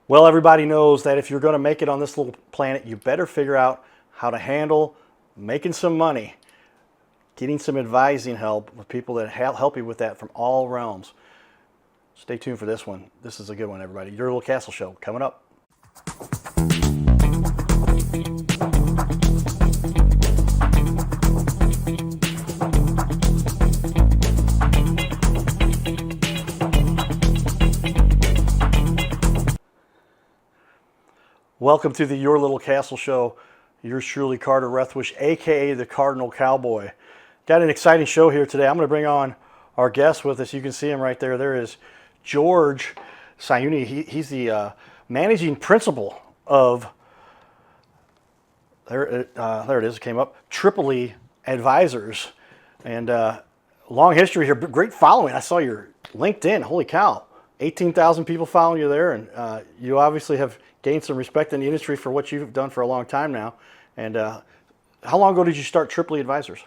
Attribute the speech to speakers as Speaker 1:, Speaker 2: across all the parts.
Speaker 1: Well, everybody knows that if you're going to make it on this little planet, you better figure out how to handle making some money, getting some advising help with people that help you with that from all realms. Stay tuned for this one. This is a good one, everybody. Your Little Castle Show coming up. Welcome to the Your Little Castle Show. Yours truly, Carter Rethwish, aka the Cardinal Cowboy. Got an exciting show here today. I'm going to bring on our guest with us. You can see him right there. There is George Sayuni. He's the managing principal of there it is. It came up. Tripoli Advisors, and long history here. Great following. I saw your LinkedIn. Holy cow! 18,000 people following you there, and you obviously have gained some respect in the industry for what you've done for a long time now. And how long ago did you start Tripoli Advisors?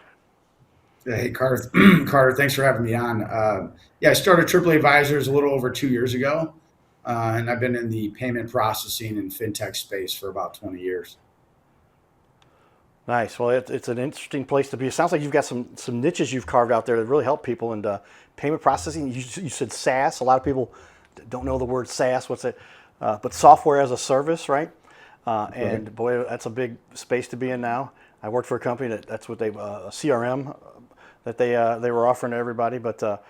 Speaker 2: Hey, Carter. Carter, thanks for having me on. I started Tripoli Advisors a little over 2 years ago, and I've been in the payment processing and fintech space for about 20 years.
Speaker 1: Nice. Well, it's an interesting place to be. It sounds like you've got some niches you've carved out there that really help people. And payment processing, you said SaaS. A lot of people don't know the word SaaS. What's it? But software as a service, right? And boy, that's a big space to be in now. I worked for a company that's what a CRM that they were offering to everybody. But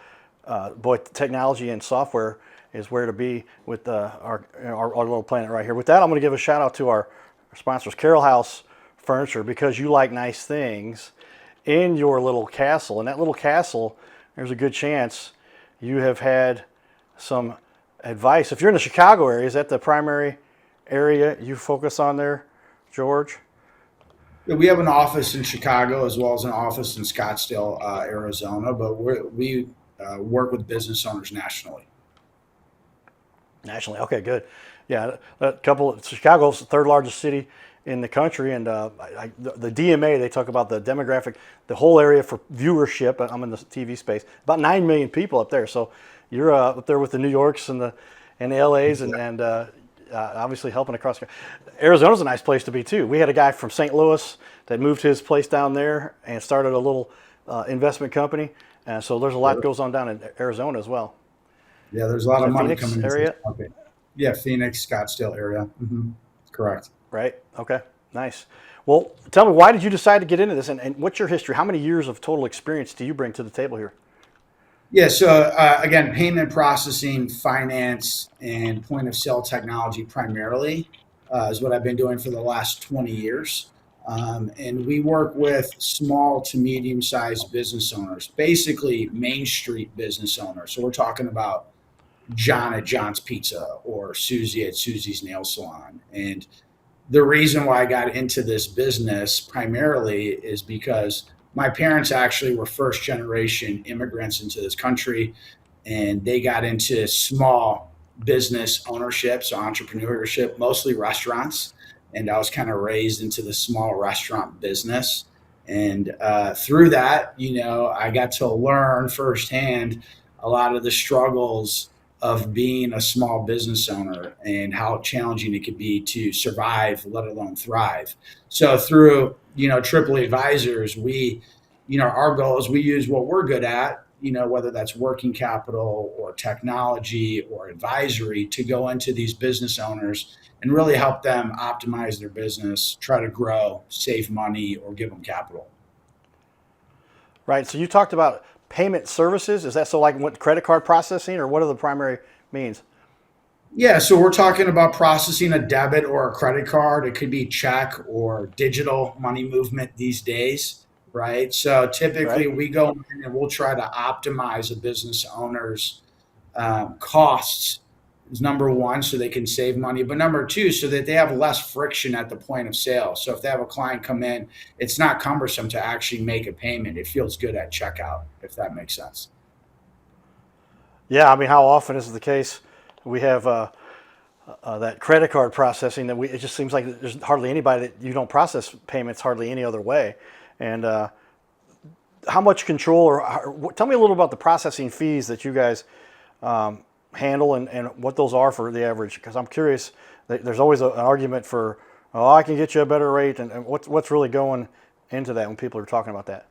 Speaker 1: boy, technology and software is where to be with our little planet right here. With that, I'm going to give a shout out to our sponsors, Carroll House Furniture, because you like nice things in your little castle. And that little castle, there's a good chance you have had some advice. If you're in the Chicago area, is that the primary area you focus on there, George?
Speaker 2: Yeah, we have an office in Chicago as well as an office in Scottsdale, Arizona, but we work with business owners nationally.
Speaker 1: Nationally, okay, good. Yeah, Chicago's the third largest city in the country, and the DMA, they talk about the demographic, the whole area for viewership. I'm in the TV space, about 9 million people up there. So you're up there with the New Yorks and the LAs, and obviously helping across. Arizona's a nice place to be too. We had a guy from St. Louis that moved his place down there and started a little investment company. And so there's a lot goes on down in Arizona as well.
Speaker 2: Yeah, there's a lot
Speaker 1: Is
Speaker 2: of
Speaker 1: that
Speaker 2: money
Speaker 1: Phoenix
Speaker 2: coming into
Speaker 1: area?
Speaker 2: this market. Yeah, Phoenix, Scottsdale area. Correct.
Speaker 1: Right. Okay. Nice. Well, tell me, why did you decide to get into this, and what's your history? How many years of total experience do you bring to the table here?
Speaker 2: Yeah, so again, payment processing, finance, and point of sale technology primarily is what I've been doing for the last 20 years. And we work with small to medium sized business owners, basically Main Street business owners. So we're talking about John at John's Pizza or Susie at Susie's Nail Salon. And the reason why I got into this business primarily is because my parents actually were first generation immigrants into this country, and they got into small business ownership, so entrepreneurship, mostly restaurants. And I was kind of raised into the small restaurant business. And through that, I got to learn firsthand a lot of the struggles of being a small business owner and how challenging it could be to survive, let alone thrive. So through, Tripoli Advisors, our goal is we use what we're good at, whether that's working capital or technology or advisory, to go into these business owners and really help them optimize their business, try to grow, save money, or give them capital.
Speaker 1: Right. So you talked about payment services. Is that so like what credit card processing, or what are the primary means?
Speaker 2: Yeah, so we're talking about processing a debit or a credit card. It could be check or digital money movement these days, right? So typically
Speaker 1: Right.
Speaker 2: we go in and we'll try to optimize a business owner's costs is number one, so they can save money. But number two, so that they have less friction at the point of sale. So if they have a client come in, it's not cumbersome to actually make a payment. It feels good at checkout, if that makes sense.
Speaker 1: Yeah. I mean, how often is it the case we have that credit card processing that it just seems like there's hardly anybody that you don't process payments hardly any other way. And how much control, or tell me a little about the processing fees that you guys handle and what those are for the average? Because I'm curious. There's always an argument for, oh, I can get you a better rate, and what's really going into that when people are talking about that.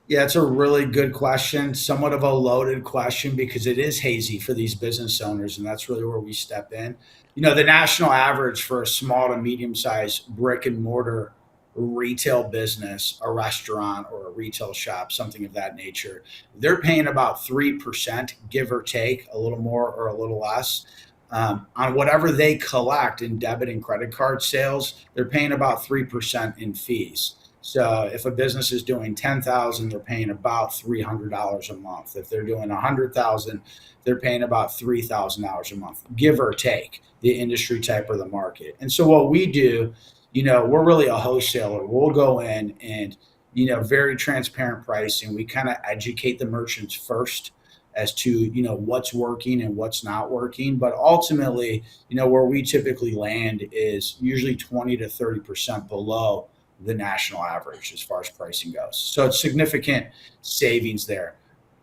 Speaker 2: Yeah, it's a really good question, somewhat of a loaded question because it is hazy for these business owners, and that's really where we step in. The national average for a small to medium sized brick and mortar retail business, a restaurant or a retail shop, something of that nature, they're paying about 3%, give or take, a little more or a little less. On whatever they collect in debit and credit card sales, they're paying about 3% in fees. So if a business is doing 10,000, they're paying about $300 a month. If they're doing 100,000, they're paying about $3,000 a month, give or take the industry type or the market. And so what we do, we're really a wholesaler. We'll go in and, very transparent pricing. We kind of educate the merchants first as to, what's working and what's not working. But ultimately, where we typically land is usually 20 to 30% below the national average as far as pricing goes. So it's significant savings there.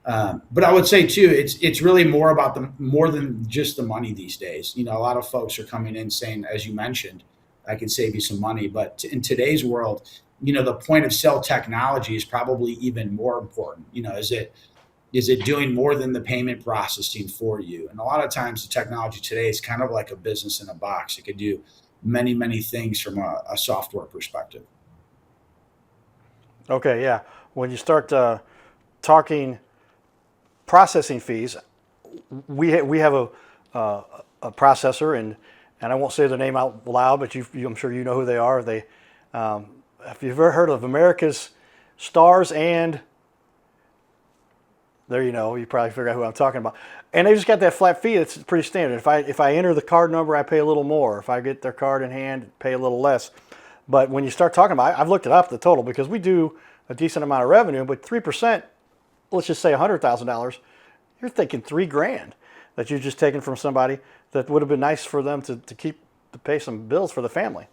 Speaker 2: But I would say too, it's really more than just the money these days. A lot of folks are coming in saying, as you mentioned, I can save you some money. But in today's world, the point of sale technology is probably even more important. Is it doing more than the payment processing for you? And a lot of times the technology today is kind of like a business in a box. It could do many, many things from a software perspective.
Speaker 1: Okay, yeah. When you start talking processing fees, we have a processor, and I won't say the name out loud, but I'm sure you know who they are. Have you ever heard of America's Stars and there you probably figure out who I'm talking about. And they just got that flat fee. It's pretty standard. If I enter the card number, I pay a little more. If I get their card in hand, pay a little less. But when you start talking about it, I've looked it up, the total, because we do a decent amount of revenue, but 3%, let's just say $100,000, you're thinking $3,000 that you've just taken from somebody that would have been nice for them to pay some bills for the family.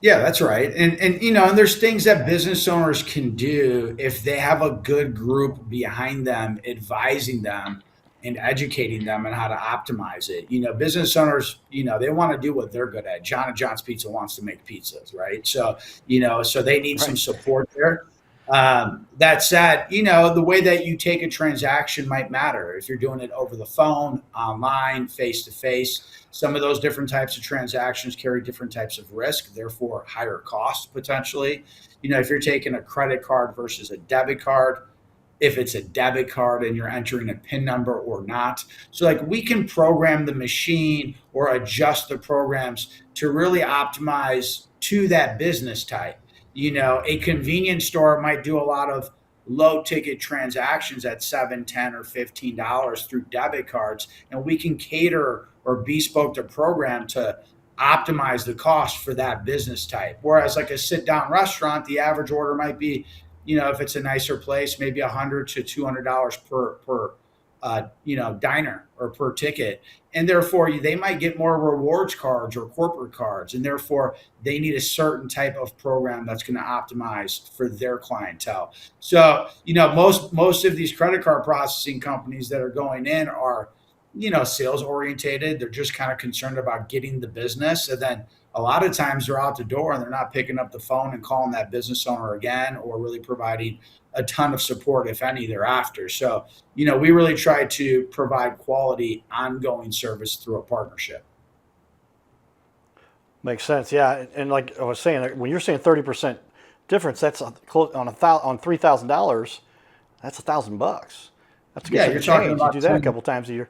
Speaker 2: Yeah, that's right. And there's things that business owners can do if they have a good group behind them, advising them and educating them on how to optimize it. Business owners, they want to do what they're good at. John and John's Pizza wants to make pizzas, right? So they need some
Speaker 1: Right.
Speaker 2: support there. That said, the way that you take a transaction might matter. If you're doing it over the phone, online, face to face, some of those different types of transactions carry different types of risk, therefore higher cost potentially. If you're taking a credit card versus a debit card, if it's a debit card and you're entering a PIN number or not. So like we can program the machine or adjust the programs to really optimize to that business type. A convenience store might do a lot of low ticket transactions at $7, $10, or $15 through debit cards, and we can cater or bespoke the program to optimize the cost for that business type. Whereas like a sit down restaurant, the average order might be, if it's a nicer place, maybe $100 to $200 per diner or per ticket. And therefore they might get more rewards cards or corporate cards. And therefore they need a certain type of program that's going to optimize for their clientele. So, most of these credit card processing companies that are going in are, sales orientated. They're just kind of concerned about getting the business. And then a lot of times they're out the door and they're not picking up the phone and calling that business owner again, or really providing a ton of support, if any, thereafter. So, we really try to provide quality ongoing service through a partnership.
Speaker 1: Makes sense, yeah. And like I was saying, when you're saying 30% difference, that's on $3,000. That's $1,000. That's a good
Speaker 2: Yeah,
Speaker 1: chunk
Speaker 2: you're
Speaker 1: of
Speaker 2: talking
Speaker 1: change. You
Speaker 2: about
Speaker 1: do that a
Speaker 2: 10.
Speaker 1: couple times a year.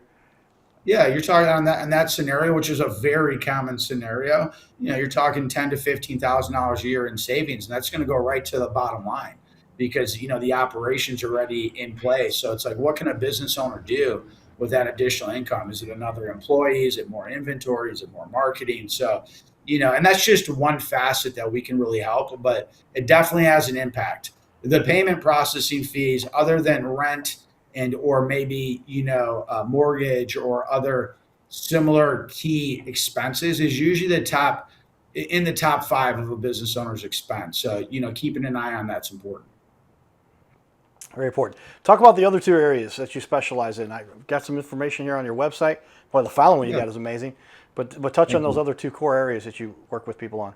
Speaker 2: Yeah, you're talking on that in that scenario, which is a very common scenario. You're talking $10,000 to $15,000 a year in savings, and that's going to go right to the bottom line because the operations are already in place. So it's like, what can a business owner do with that additional income? Is it another employee? Is it more inventory? Is it more marketing? So, and that's just one facet that we can really help, but it definitely has an impact. The payment processing fees, other than rent and or maybe a mortgage or other similar key expenses, is usually the top five of a business owner's expense. So keeping an eye on that's important.
Speaker 1: Very important. Talk about the other two areas that you specialize in. I've got some information here on your website. Well, the following you
Speaker 2: Yeah.
Speaker 1: got is amazing. But touch on
Speaker 2: Thank
Speaker 1: those
Speaker 2: you.
Speaker 1: other two core areas that you work with people on.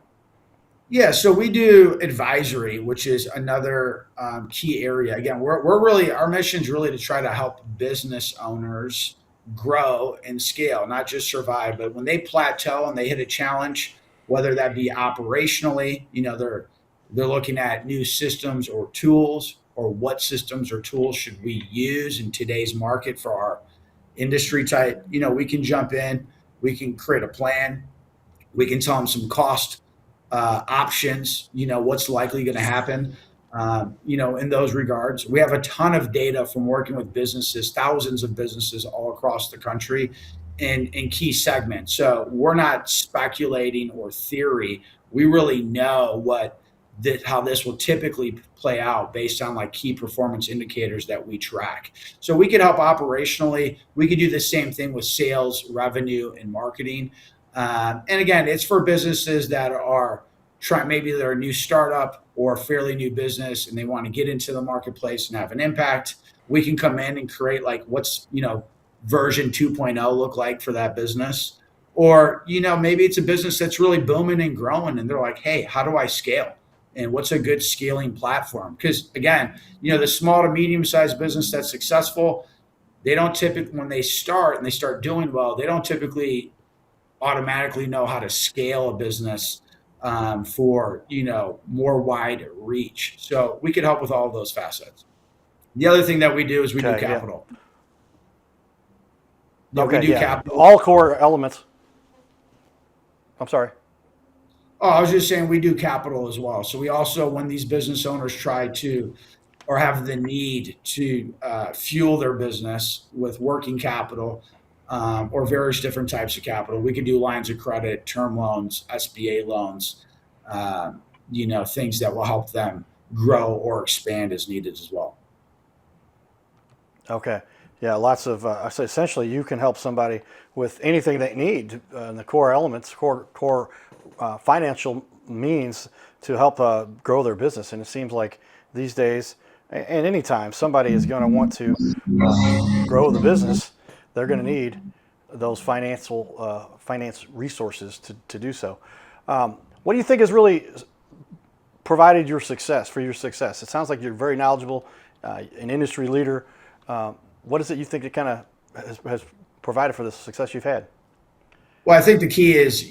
Speaker 2: Yeah, so we do advisory, which is another key area. Again, we're really, our mission is really to try to help business owners grow and scale, not just survive, but when they plateau and they hit a challenge, whether that be operationally, they're looking at new systems or tools, or what systems or tools should we use in today's market for our industry type. We can jump in, we can create a plan, we can tell them some cost options, what's likely going to happen, in those regards. We have a ton of data from working with businesses, thousands of businesses all across the country in key segments. So we're not speculating or theory. We really know how this will typically play out based on like key performance indicators that we track. So we could help operationally. We could do the same thing with sales, revenue, and marketing. And again, it's for businesses that are trying, maybe they're a new startup or a fairly new business and they want to get into the marketplace and have an impact. We can come in and create like what's, version 2.0 look like for that business. Or, maybe it's a business that's really booming and growing and they're like, hey, how do I scale? And what's a good scaling platform? Because again, the small to medium sized business that's successful, they don't typically, when they start and they start doing well, they don't typically automatically know how to scale a business for more wide reach. So we could help with all of those facets. The other thing that we do is we do
Speaker 1: Okay, yeah.
Speaker 2: capital. Yeah, we
Speaker 1: Okay,
Speaker 2: do
Speaker 1: yeah.
Speaker 2: capital.
Speaker 1: All core elements. I'm sorry.
Speaker 2: Oh, I was just saying we do capital as well. So we also, when these business owners try to or have the need to fuel their business with working capital or various different types of capital, we can do lines of credit, term loans, SBA loans, things that will help them grow or expand as needed as well.
Speaker 1: Okay. Yeah, lots of. So essentially, you can help somebody with anything they need, the core elements, core financial means to help grow their business. And it seems like these days, and anytime somebody is going to want to grow the business, they're going to need those finance resources to do so. What do you think has really provided your success for your success? It sounds like you're very knowledgeable, an industry leader. What is it you think it kind of has provided for the success you've had?
Speaker 2: Well, I think the key is,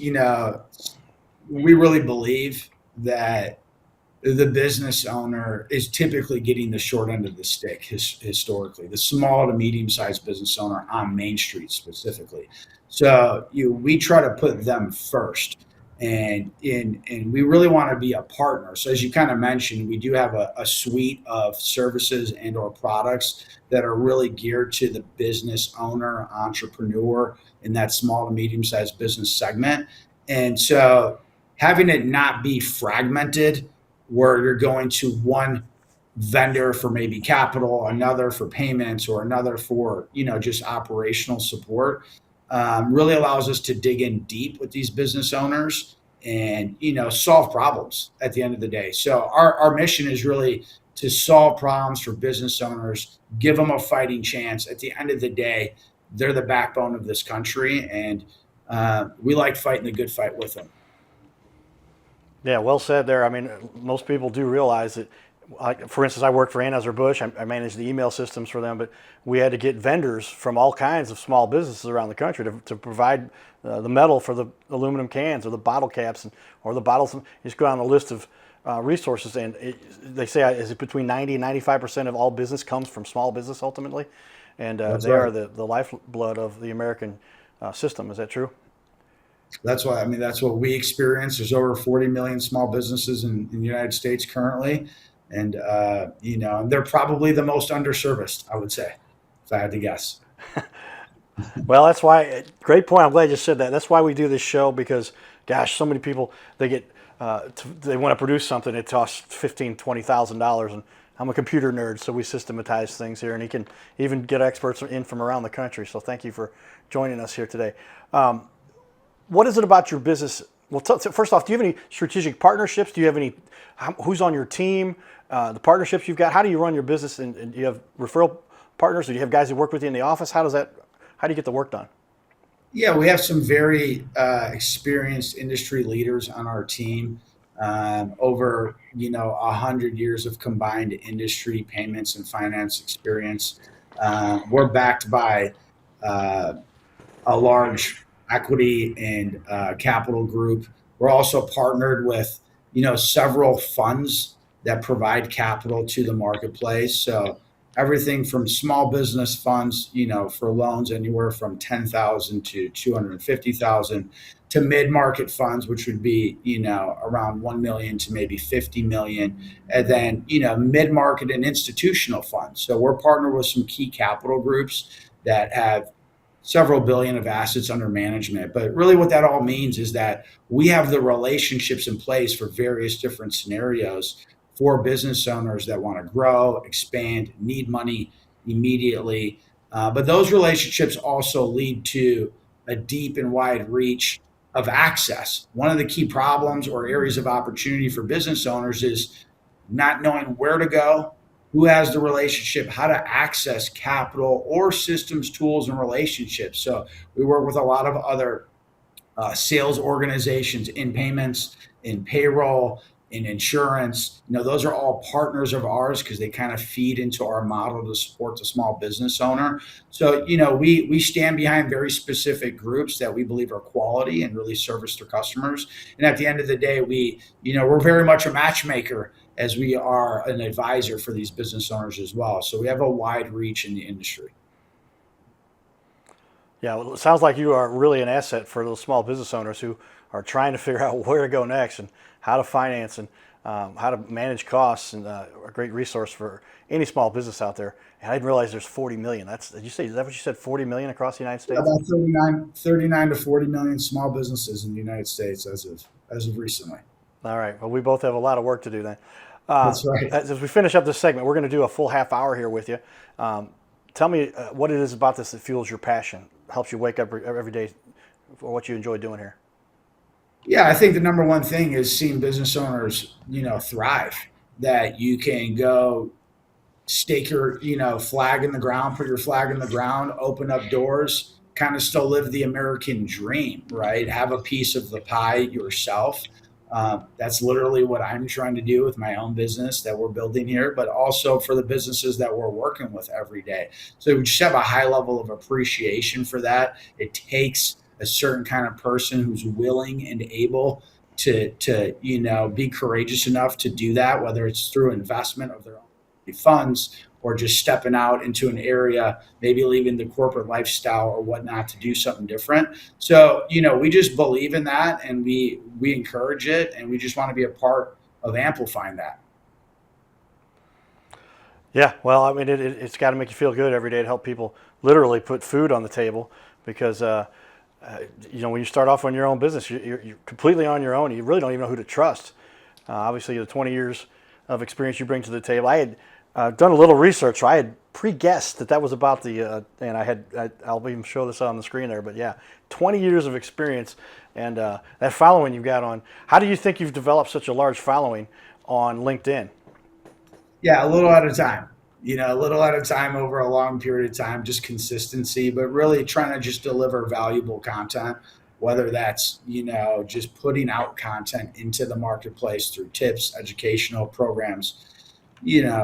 Speaker 2: we really believe that the business owner is typically getting the short end of the stick historically, the small to medium sized business owner on Main Street specifically. So we try to put them first. And we really want to be a partner. So as you kind of mentioned, we do have a suite of services and or products that are really geared to the business owner, entrepreneur in that small to medium sized business segment. And so having it not be fragmented where you're going to one vendor for maybe capital, another for payments, or another for, just operational support, really allows us to dig in deep with these business owners and, solve problems at the end of the day. So our mission is really to solve problems for business owners, give them a fighting chance. At the end of the day, they're the backbone of this country, and we like fighting the good fight with them.
Speaker 1: Yeah, well said there. I mean, most people do realize that. Like, for instance, I worked for Anheuser-Busch. I managed the email systems for them, but we had to get vendors from all kinds of small businesses around the country to provide the metal for the aluminum cans or the bottle caps or the bottles. You just go down the list of resources, and they say is it between 90 and 95% of all business comes from small business ultimately, and they are the lifeblood of the American system. Is that true?
Speaker 2: That's why, that's what we experience. There's over 40 million small businesses in the United States currently. And, they're probably the most underserviced, I would say, if I had to guess.
Speaker 1: Well, that's why, great point. I'm glad you said that. That's why we do this show because, gosh, so many people, they want to produce something. It costs $15,000, $20,000. And I'm a computer nerd, so we systematize things here. And you can even get experts in from around the country. So thank you for joining us here today. What is it about your business Well, first off, do you have any strategic partnerships? Do you have any? Who's on your team? The partnerships you've got. How do you run your business? And do you have referral partners, or do you have guys who work with you in the office? How does that? How do you get the work done?
Speaker 2: Yeah, we have some very experienced industry leaders on our team. Over 100 years of combined industry payments and finance experience. We're backed by uh, a large equity and capital group. We're also partnered with several funds that provide capital to the marketplace. So everything from small business funds, for loans anywhere from 10,000 to 250,000, to mid-market funds, which would be around 1 million to maybe 50 million, and then mid-market and institutional funds. So we're partnered with some key capital groups that have several billion of assets under management. But really what that all means is that we have the relationships in place for various different scenarios for business owners that want to grow, expand, need money immediately. But those relationships also lead to a deep and wide reach of access. One of the key problems or areas of opportunity for business owners is not knowing where to go, who has the relationship, how to access capital or systems, tools, and relationships. So we work with a lot of other sales organizations in payments, in payroll, in insurance. Those are all partners of ours because they kind of feed into our model to support the small business owner. So, we stand behind very specific groups that we believe are quality and really service their customers. And at the end of the day, we're very much a matchmaker as we are an advisor for these business owners as well. So we have a wide reach in the industry.
Speaker 1: Yeah, well, it sounds like you are really an asset for those small business owners who are trying to figure out where to go next and how to finance and how to manage costs, and a great resource for any small business out there. And I didn't realize there's 40 million. Did you say, is that what you said, 40 million across the United States?
Speaker 2: About 39 to 40 million small businesses in the United States as of recently.
Speaker 1: All right. Well, we both have a lot of work to do then.
Speaker 2: That's right.
Speaker 1: As we finish up this segment, we're going to do a full half hour here with you. Tell me what it is about this that fuels your passion, helps you wake up every day for what you enjoy doing here.
Speaker 2: Yeah, I think the number one thing is seeing business owners, thrive. That you can go stake your, flag in the ground, put your flag in the ground, open up doors, kind of still live the American dream, right? Have a piece of the pie yourself. That's literally what I'm trying to do with my own business that we're building here, but also for the businesses that we're working with every day. So we just have a high level of appreciation for that. It takes a certain kind of person who's willing and able to be courageous enough to do that, whether it's through investment of their own funds or just stepping out into an area, maybe leaving the corporate lifestyle or whatnot to do something different. So, we just believe in that, and we encourage it, and we just want to be a part of amplifying that.
Speaker 1: Yeah, well, I mean, it's got to make you feel good every day to help people literally put food on the table, because when you start off on your own business, you're completely on your own. You really don't even know who to trust. Obviously, the 20 years of experience you bring to the table. I had done a little research, so I had pre-guessed that was about and I'll even show this on the screen there, but yeah, 20 years of experience, and that following you've got on. How do you think you've developed such a large following on LinkedIn?
Speaker 2: Yeah, a little at a time. A little at a time over a long period of time, just consistency, but really trying to just deliver valuable content, whether that's, just putting out content into the marketplace through tips, educational programs,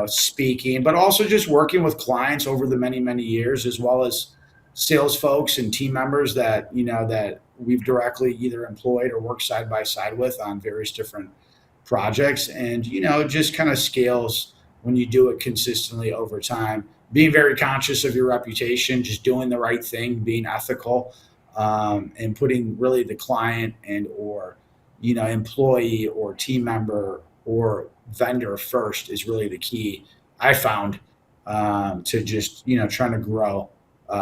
Speaker 2: speaking, but also just working with clients over the many, many years, as well as sales folks and team members that, that we've directly either employed or worked side by side with on various different projects. And, it just kind of scales when you do it consistently over time, being very conscious of your reputation, just doing the right thing, being ethical, and putting really the client and or, employee or team member or vendor first is really the key, I found, to just, trying to grow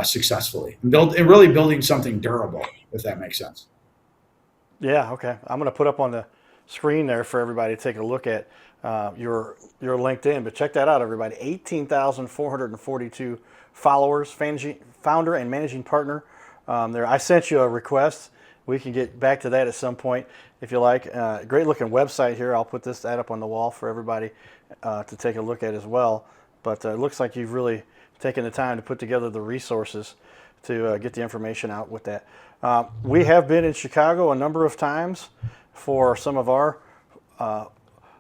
Speaker 2: successfully and really building something durable, if that makes sense.
Speaker 1: Yeah, okay. I'm going to put up on the screen there for everybody to take a look at your LinkedIn, but check that out, everybody. 18,442 followers, founder and managing partner there. I sent you a request we can get back to that at some point if you like. Great looking website here. I'll put that up on the wall for everybody to take a look at as well. But it looks like you've really taken the time to put together the resources to get the information out with that. We have been in Chicago a number of times for some of our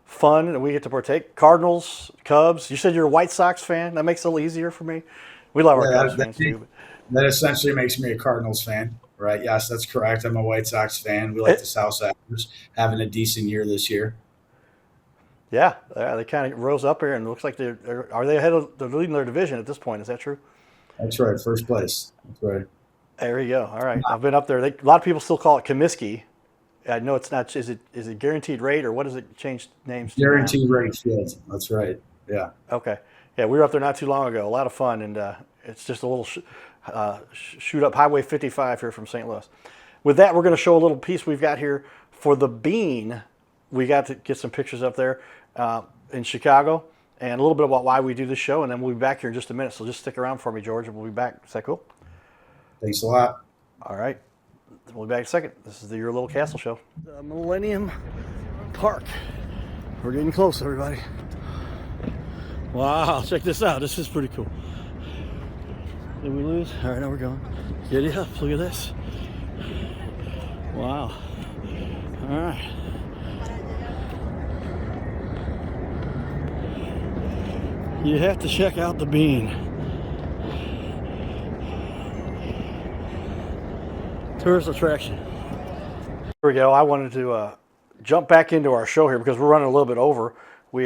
Speaker 1: fun and we get to partake. Cardinals, Cubs. You said you're a White Sox fan. That makes it a little easier for me. We love our Cubs fans too.
Speaker 2: That essentially makes me a Cardinals fan, right? Yes, that's correct. I'm a White Sox fan. We like the Southsiders having a decent year this year.
Speaker 1: Yeah, they kind of rose up here, and it looks like are they ahead of they're leading their division at this point? Is that true?
Speaker 2: That's right, first place. That's right.
Speaker 1: There you go. All right, I've been up there. A lot of people still call it Comiskey. I know it's not. Is it guaranteed rate or what does it change names to now?
Speaker 2: Guaranteed rate field. That's right. Yeah.
Speaker 1: Okay. Yeah, we were up there not too long ago. A lot of fun, and it's just a little shoot up Highway 55 here from St. Louis. With that, we're going to show a little piece we've got here for the bean. We got to get some pictures up there in Chicago and a little bit about why we do this show, and then we'll be back here in just a minute. So just stick around for me, George, and we'll be back. Is that cool?
Speaker 2: Thanks a lot.
Speaker 1: All right. We'll be back in a second. This is Your Little Castle Show. The Millennium Park. We're getting close, everybody. Wow, check this out. This is pretty cool. Did we lose? All right, now we're going. Giddy up. Look at this. Wow. All right. You have to check out the bean. Tourist attraction. Here we go. I wanted to jump back into our show here because we're running a little bit over. We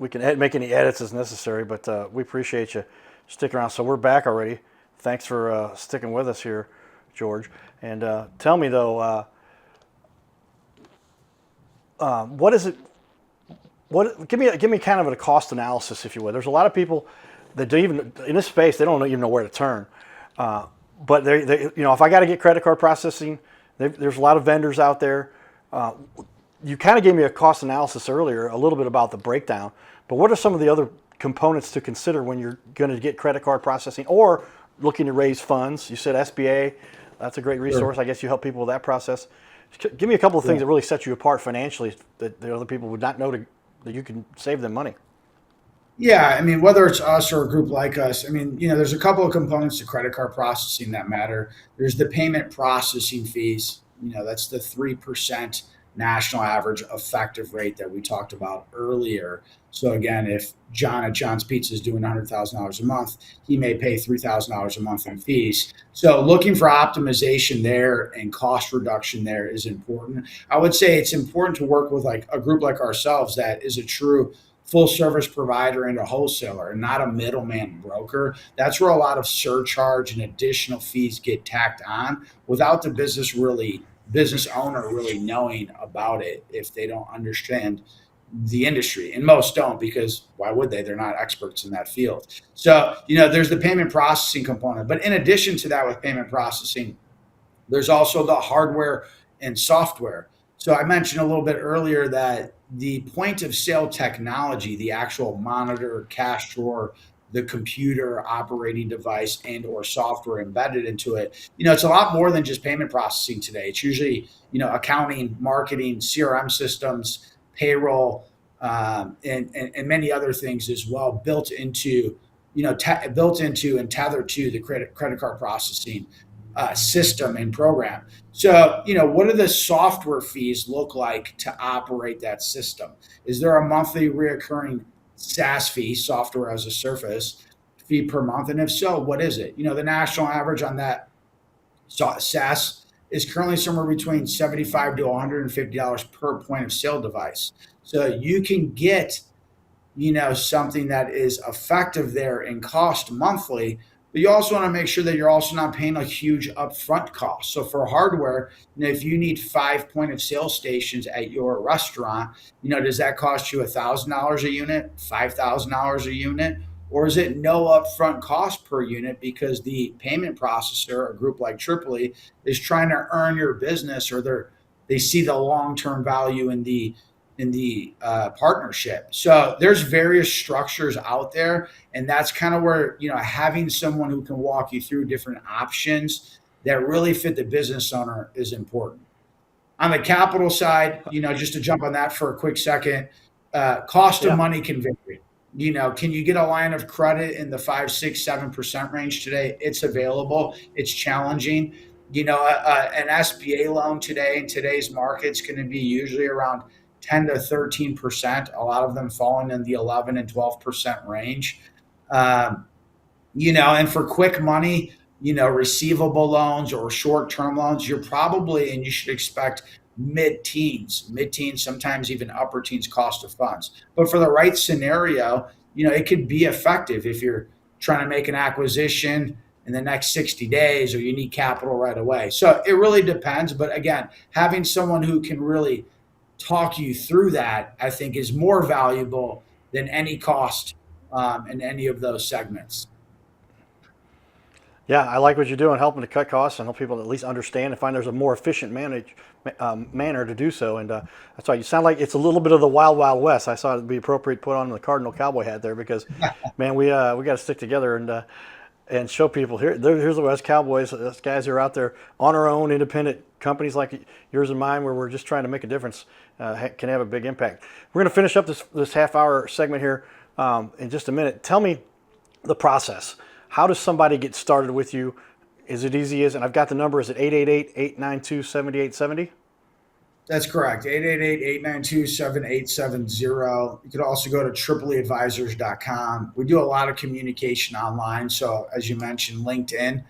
Speaker 1: can make any edits as necessary, but we appreciate you sticking around. So we're back already. Thanks for sticking with us here, George. And tell me though, what is it? Give me kind of a cost analysis, if you would. There's a lot of people that don't even in this space. They don't even know where to turn. But they if I got to get credit card processing, there's a lot of vendors out there. You kind of gave me a cost analysis earlier, a little bit about the breakdown. But what are some of the other components to consider when you're going to get credit card processing or looking to raise funds? You said SBA. That's a great resource. Sure. I guess you help people with that process. Give me a couple of things that really set you apart financially that the other people would not know that you can save them money.
Speaker 2: Yeah, I mean, whether it's us or a group like us, I mean, there's a couple of components to credit card processing that matter. There's the payment processing fees. That's the 3% national average effective rate that we talked about earlier. So again, if John at John's Pizza is doing $100,000 a month, he may pay $3,000 a month in fees. So looking for optimization there and cost reduction there is important. I would say it's important to work with like a group like ourselves that is a true full service provider and a wholesaler and not a middleman broker. That's where a lot of surcharge and additional fees get tacked on without the business owner really knowing about it if they don't understand the industry. And most don't, because why would they? They're not experts in that field. So, there's the payment processing component. But in addition to that, with payment processing, there's also the hardware and software. So I mentioned a little bit earlier that the point of sale technology, the actual monitor, cash drawer, the computer operating device and or software embedded into it, it's a lot more than just payment processing today. It's usually, accounting, marketing, CRM systems, payroll, and many other things as well, built into and tethered to the credit card processing system and program. So, what do the software fees look like to operate that system? Is there a monthly reoccurring SaaS fee, software as a service fee per month? And if so, what is it? The national average on that SaaS is currently somewhere between $75 to $150 per point of sale device. So you can get, something that is effective there in cost monthly, but you also want to make sure that you're also not paying a huge upfront cost. So for hardware, if you need 5 point of sale stations at your restaurant, does that cost you $1,000 a unit, $5,000 a unit? Or is it no upfront cost per unit because the payment processor, a group like Tripoli, is trying to earn your business, or they see the long-term value in the partnership? So there's various structures out there, and that's kind of where having someone who can walk you through different options that really fit the business owner is important. On the capital side, just to jump on that for a quick second, cost of
Speaker 1: Yeah.
Speaker 2: money can vary. Can you get a line of credit in the 5, 6, 7% range today? It's available. It's challenging. An SBA loan today in today's market is going to be usually around 10 to 13%. A lot of them falling in the 11 and 12% range. Um, and for quick money, receivable loans or short-term loans, you're probably, and you should expect mid-teens, sometimes even upper teens cost of funds. But for the right scenario, it could be effective if you're trying to make an acquisition in the next 60 days or you need capital right away. So it really depends. But again, having someone who can really talk you through that, I think, is more valuable than any cost in any of those segments.
Speaker 1: Yeah, I like what you're doing, helping to cut costs and help people at least understand and find there's a more efficient manner to do so. And that's why you sound like it's a little bit of the wild, wild west. I thought it'd be appropriate to put on the Cardinal Cowboy hat there because, man, we got to stick together and show people here's the West Cowboys. Us guys who are out there on our own, independent companies like yours and mine, where we're just trying to make a difference, can have a big impact. We're going to finish up this half-hour segment here in just a minute. Tell me the process. How does somebody get started with you? Is it easy as, and I've got the number, is it 888-892-7870?
Speaker 2: That's correct. 888-892-7870. You could also go to tripoliadvisors.com. We do a lot of communication online. So as you mentioned, LinkedIn.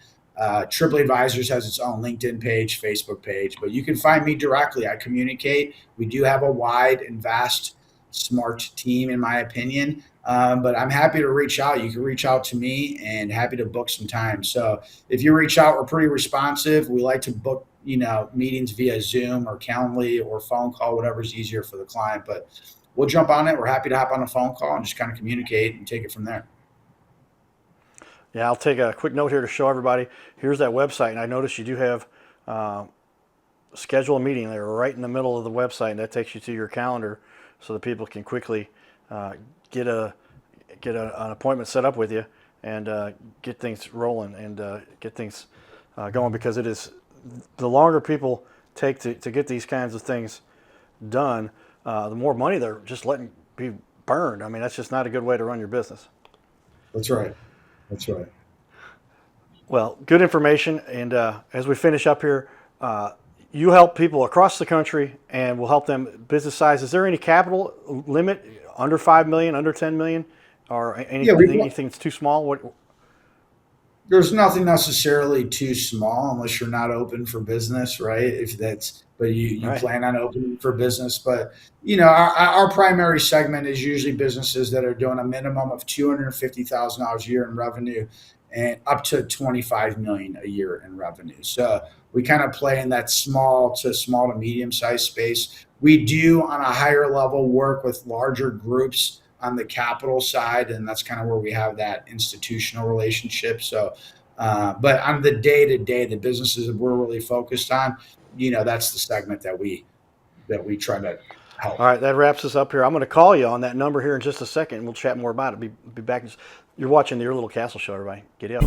Speaker 2: Tripoli Advisors has its own LinkedIn page, Facebook page, but you can find me directly. I communicate. We do have a wide and vast, smart team, in my opinion. But I'm happy to reach out. You can reach out to me and happy to book some time. So if you reach out, we're pretty responsive. We like to book, meetings via Zoom or Calendly or phone call, whatever's easier for the client. But we'll jump on it. We're happy to hop on a phone call and just kind of communicate and take it from there.
Speaker 1: Yeah, I'll take a quick note here to show everybody. Here's that website, and I noticed you do have schedule a meeting there right in the middle of the website, and that takes you to your calendar so that people can quickly get an appointment set up with you and get things rolling and get things going, because it is the longer people take to get these kinds of things done, the more money they're just letting be burned. I mean, that's just not a good way to run your business.
Speaker 2: That's right. That's right.
Speaker 1: Well, good information. And as we finish up here, you help people across the country and will help them business size. Is there any capital limit under 5 million, under 10 million, or anything that's too small?
Speaker 2: There's nothing necessarily too small unless you're not open for business, right? But you right. Plan on opening for business. But, our primary segment is usually businesses that are doing a minimum of $250,000 a year in revenue and up to $25 million a year in revenue. So we kind of play in that small to medium size space. We do on a higher level work with larger groups on the capital side, and that's kind of where we have that institutional relationship. So, but on the day-to-day, the businesses that we're really focused on, that's the segment that we try to help.
Speaker 1: All right, that wraps us up here. I'm going to call you on that number here in just a second, and we'll chat more about it. Be back. You're watching the Your Little Castle Show, everybody. Get up.